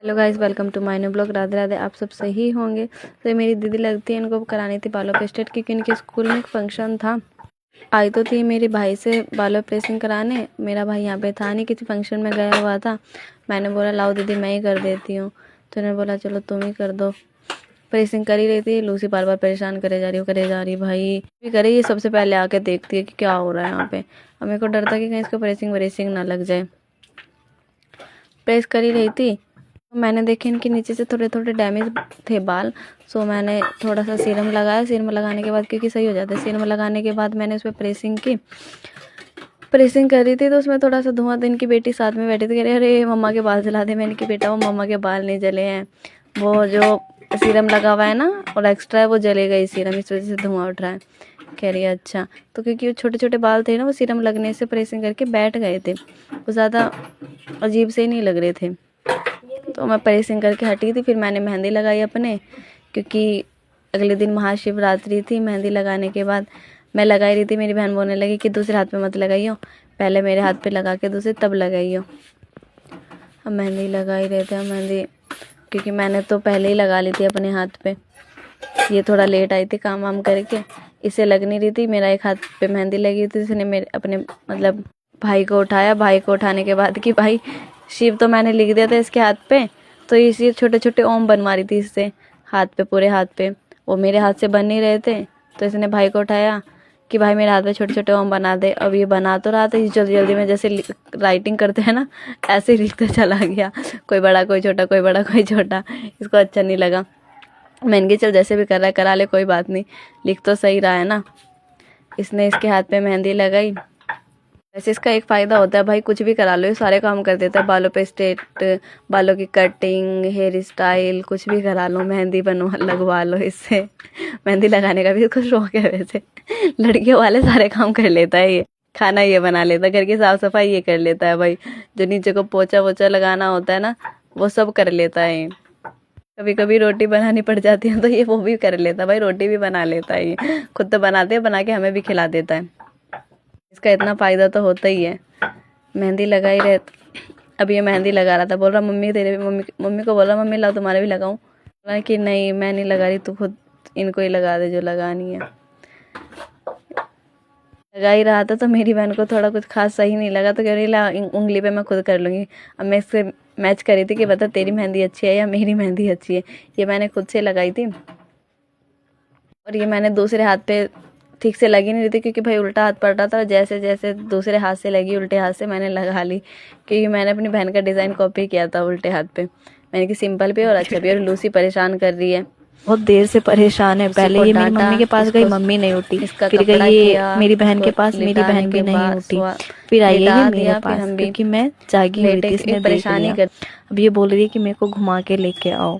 Hello guys, welcome to my new blog. Radhe Radhe. आप सब सही होंगे। तो ये मेरी दीदी लगती है, इनको करानी थी बालों पे स्ट्रेट, क्योंकि इनके स्कूल में एक फंक्शन था। आई तो थी मेरे भाई से बालों प्रेसिंग कराने। मेरा भाई यहाँ पे था नहीं, किसी फंक्शन में गया हुआ था। मैंने बोला लाओ दीदी मैं ही कर देती हूँ, तो उन्होंने बोला चलो तुम ही कर दो। प्रेसिंग कर ही रही थी, लूसी बार बार परेशान करे जा रही भाई भी करे। ये सबसे पहले आके देखती है कि क्या हो रहा है यहाँ पे। अब मेरे को डर था कि कहीं इसको प्रेसिंग वरेसिंग ना लग जाए। प्रेस कर ही रही थी, मैंने देखे इनके नीचे से थोड़े थोड़े डैमेज थे बाल। सो मैंने थोड़ा सा सीरम लगाया। सीरम लगाने के बाद, क्योंकि सही हो जाता है, सीरम लगाने के बाद मैंने उस पर प्रेसिंग की। प्रेसिंग कर रही थी तो उसमें थोड़ा सा धुआं था। इनकी बेटी साथ में बैठी थी, कह रही अरे मम्मा के बाल जला दे। मैंने कि बेटा वो मम्मा के बाल नहीं जले हैं, वो जो सीरम लगा हुआ है ना और एक्स्ट्रा है वो जलेगा ही सीरम, इस वजह से धुआं उठ रहा है। कह रही है अच्छा। तो क्योंकि वो छोटे छोटे बाल थे ना, वो सीरम लगने से प्रेसिंग करके बैठ गए थे, वो ज़्यादा अजीब से ही नहीं लग रहे थे। तो मैं प्रेसिंग करके हटी थी। फिर मैंने मेहंदी लगाई अपने, क्योंकि अगले दिन महाशिवरात्रि थी। मेहंदी लगाने के बाद मैं लगाई रही थी, मेरी बहन बोलने लगी कि दूसरे हाथ पे मत लगाइयो, पहले मेरे हाथ पे लगा के दूसरे तब लगाइयो। अब मेहंदी लगा ही रहे थे हम मेहंदी, क्योंकि मैंने तो पहले ही लगा ली थी अपने हाथ पे। ये थोड़ा लेट आई थी काम वाम करके, इसे लग नहीं रही थी। मेरा एक हाथ पे मेहंदी लगी थी, इसने मेरे अपने मतलब भाई को उठाया। भाई को उठाने के बाद कि भाई शिव तो मैंने लिख दिया था इसके हाथ पे, तो इसी छोटे छोटे ओम बनवा रही थी इससे हाथ पे, पूरे हाथ पे। वो मेरे हाथ से बन नहीं रहे थे, तो इसने भाई को उठाया कि भाई मेरे हाथ पे छोटे छोटे ओम बना दे। अब ये बना तो रहा था, जल्दी जल्दी में जैसे राइटिंग करते हैं ना, ऐसे ही लिखते चला गया। कोई बड़ा कोई छोटा, कोई बड़ा कोई छोटा। इसको अच्छा नहीं लगा। मैंने कहा चल जैसे भी कर रहा है करा ले, कोई बात नहीं, लिख तो सही रहा है ना। इसने इसके हाथ पे मेहंदी लगाई। वैसे इसका एक फ़ायदा होता है भाई, कुछ भी करा लो ये सारे काम कर देता है। बालों पे स्ट्रेट, बालों की कटिंग, हेयर स्टाइल, कुछ भी करा लो, मेहंदी बनवा लगवा लो इससे। मेहंदी लगाने का भी इसको शौक है वैसे। लड़कियों वाले सारे काम कर लेता है ये। खाना ये बना लेता है, घर की साफ सफाई ये कर लेता है भाई। जो नीचे को पोछा वोछा लगाना होता है ना, वो सब कर लेता है ये। कभी कभी रोटी बनानी पड़ जाती है तो ये वो भी कर लेता है भाई, रोटी भी बना लेता है ये। खुद तो बनाते हैं, बना के हमें भी खिला देता है। इसका इतना फ़ायदा तो होता ही है। मेहंदी लगाई रहे। अब ये मेहंदी लगा रहा था, बोल रहा मम्मी तेरे भी, मम्मी को बोल रहा मम्मी लाओ तुम्हारे भी लगाऊं। बोला कि नहीं मैं नहीं लगा रही, तू खुद इनको ही लगा दे जो लगानी है। लगा ही रहा था तो मेरी बहन को थोड़ा कुछ खास सही नहीं लगा, तो कह रही ला उंगली पे मैं खुद कर लूँगी। अब मैं इससे मैच करी थी कि बता तेरी मेहंदी अच्छी है या मेरी मेहंदी अच्छी है। ये मैंने खुद से लगाई थी, और ये मैंने दूसरे हाथ पे ठीक से लगी नहीं रही थी, क्योंकि भाई उल्टा हाथ पड़ रहा था। जैसे जैसे दूसरे हाथ से लगी, उल्टे हाथ से मैंने लगा ली, क्योंकि मैंने अपनी बहन का डिज़ाइन कॉपी किया था उल्टे हाथ पे। मैंने कि सिंपल भी और अच्छा भी। और लूसी परेशान कर रही है, बहुत देर से परेशान है। पहले ये मेरी मम्मी के पास गई, मम्मी नहीं उठी। फिर गई ये मेरी बहन के पास, मेरी बहन भी नहीं उठी। फिर आई है ये मेरे पास, क्योंकि मैं जागी हुई थी, इसने देख लिया। अब ये बोल रही है कि मेरे को घुमा के लेके आओ।